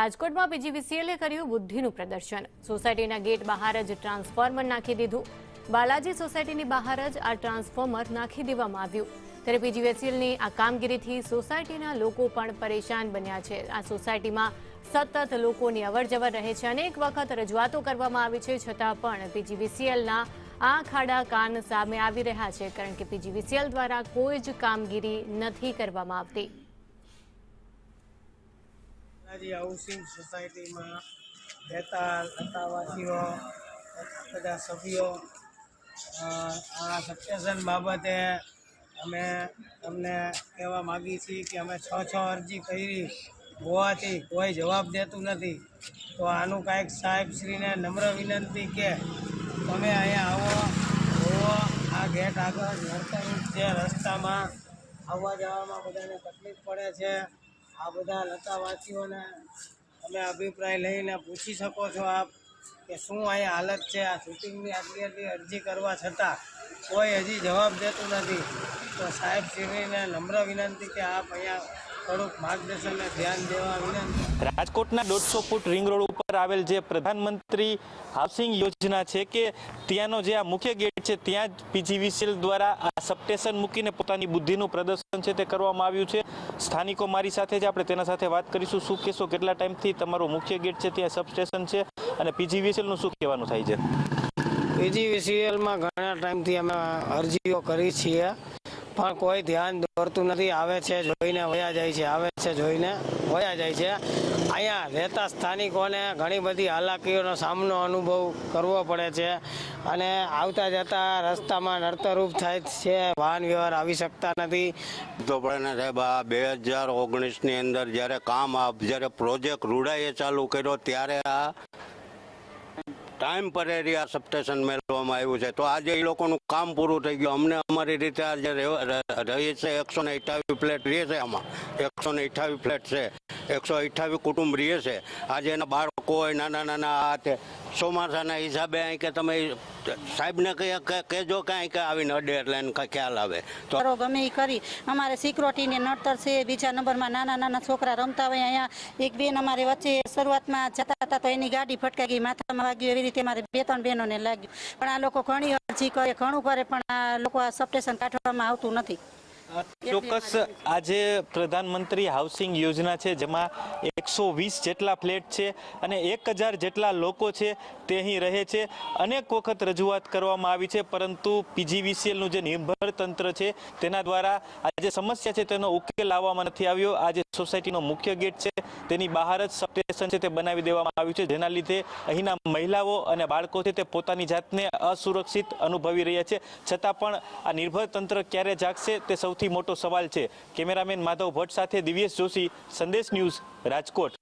રાજકોટમાં પીજીવીસીએલે કર્યું બુદ્ધિનું પ્રદર્શન। સોસાયટીના ગેટ બહાર જ ટ્રાન્સફોર્મર નાખી દીધું। બાલાજી સોસાયટીની બહાર જ આ ટ્રાન્સફોર્મર નાખી દેવામાં આવ્યું। ત્યારે પીજીવીસીએલની આ કામગીરીથી સોસાયટીના લોકો પણ પરેશાન બન્યા છે। આ સોસાયટીમાં સતત લોકોની અવરજવર રહે છે। અનેક વખત રજૂઆતો કરવામાં આવી છે, છતાં પણ પીજીવીસીએલના આ ખાડા કાન સામે આવી રહ્યા છે, કારણ કે પીજીવીસીએલ દ્વારા કોઈ જ કામગીરી નથી કરવામાં આવતી। હાઉસિંગ સોસાયટીમાં રહેતા લતાવાસીઓ બધા સભ્યો આ સબસ્ટેશન બાબતે અમે તમને કહેવા માગીએ છીએ કે અમે 6 અરજી કરી હોવાથી કોઈ જવાબ દેતું નથી। તો આનું કાંઈક સાહેબશ્રીને નમ્ર વિનંતી કે તમે અહીંયા આવો આ ગેટ આગળ નડતરરૂપ છે, રસ્તામાં આવવા જવામાં બધાને તકલીફ પડે છે। આ બધા લતાવાસીઓને તમે અભિપ્રાય લઈને પૂછી શકો છો આપ કે શું અહીંયા હાલત છે। આ શૂટિંગની આટલી અરજી કરવા છતાં કોઈ હજી જવાબ દેતું નથી। તો સાહેબશ્રીને નમ્ર વિનંતી કે આપ અહીંયા થોડુંક માર્ગદર્શનને ધ્યાન દેવા વિનંતી। રાજકોટના 150 ફૂટ રિંગ રોડ ઉપર આવેલ જે પ્રધાનમંત્રી હાઉસિંગ યોજના છે કે ત્યાંનો જે આ મુખ્ય ગેટ છે, ત્યાં જ પીજીવીસીએલ દ્વારા આ સબસ્ટેશન મૂકીને પોતાની બુદ્ધિનું પ્રદર્શન છે તે કરવામાં આવ્યું છે। સ્થાનિકો મારી સાથે જ આપણે તેના સાથે વાત કરીશું। શું કહેશો, કેટલા ટાઈમથી તમારો મુખ્ય ગેટ છે ત્યાં સબસ્ટેશન છે અને પીજીવીસીએલનું શું કહેવાનું થાય છે? પીજીવીસીએલમાં ઘણા ટાઈમથી અમે અરજીઓ કરી છીએ, પણ કોઈ ધ્યાન દોરતું નથી। આવે છે જોઈને વયા જાય છે, આવે છે જોઈને વયા જાય છે। અહીંયા રહેતા સ્થાનિકોને ઘણી બધી હાલાકીઓનો સામનો અનુભવ કરવો પડે છે અને આવતા જતા રસ્તામાં નડતરરૂપ થાય છે, વાહન વ્યવહાર આવી શકતા નથી। તો પણ સાહેબ આ 2019ની અંદર જ્યારે જ્યારે પ્રોજેક્ટ રૂડાએ ચાલુ કર્યો ત્યારે આ ટાઈમ પર એરિયા સબસ્ટેશન મેળવવામાં આવ્યું છે। તો આજે એ લોકોનું કામ પૂરું થઈ ગયું। અમને અમારી રીતે આજે રહી છે 128 ફ્લેટ રહે છે, આમાં 128 ફ્લેટ છે, 128 કુટુંબ રહે છે। આજે એના બાળકો હોય નાના આ તે ચોમાસાના હિસાબે અહીં કે તમે સાહેબને કહેજો કે અહીં કે આવીને અડે એટલે એને ખ્યાલ આવે। તો ગમે એ કરી અમારે સિક્યોરિટીને નડતર છે। બીજા નંબરમાં નાના છોકરા રમતા હોય। અહીંયા એક બેન અમારે વચ્ચે શરૂઆતમાં જતા હતા તો એની ગાડી ફટકાઈ ગઈ, માથામાં વાગ્યું, એવી રીતે અમારે 2-3 બહેનોને લાગ્યું। પણ આ લોકો ઘણી અરજી કરે, ઘણું કરે, પણ આ લોકો આ સબસ્ટેશન કાઢવામાં આવતું નથી। ચોક્કસ આજે પ્રધાનમંત્રી હાઉસિંગ યોજના છે, જેમાં 120 જેટલા ફ્લેટ છે અને 1000 જેટલા લોકો છે તે અહીં રહે છે। અનેક વખત રજૂઆત કરવામાં આવી છે, પરંતુ પીજીવીસીએલનું જે નિર્ભર તંત્ર છે તેના દ્વારા આ જે સમસ્યા છે તેનો ઉકેલ લાવવામાં નથી આવ્યો। આ જે સોસાયટીનો મુખ્ય ગેટ છે તેની બહાર જ સબસ્ટેશન છે તે બનાવી દેવામાં આવ્યું છે, જેના લીધે અહીંના મહિલાઓ અને બાળકો છે તે પોતાની જાતને અસુરક્ષિત અનુભવી રહ્યા છે। છતાં પણ આ નિર્ભર તંત્ર ક્યારે જાગશે તે સૌથી મોટો સવાલ છે। કેમેરામેન માધવ ભટ્ટ સાથે દિવ્યેશ જોશી, સંદેશ ન્યૂઝ, રાજકોટ।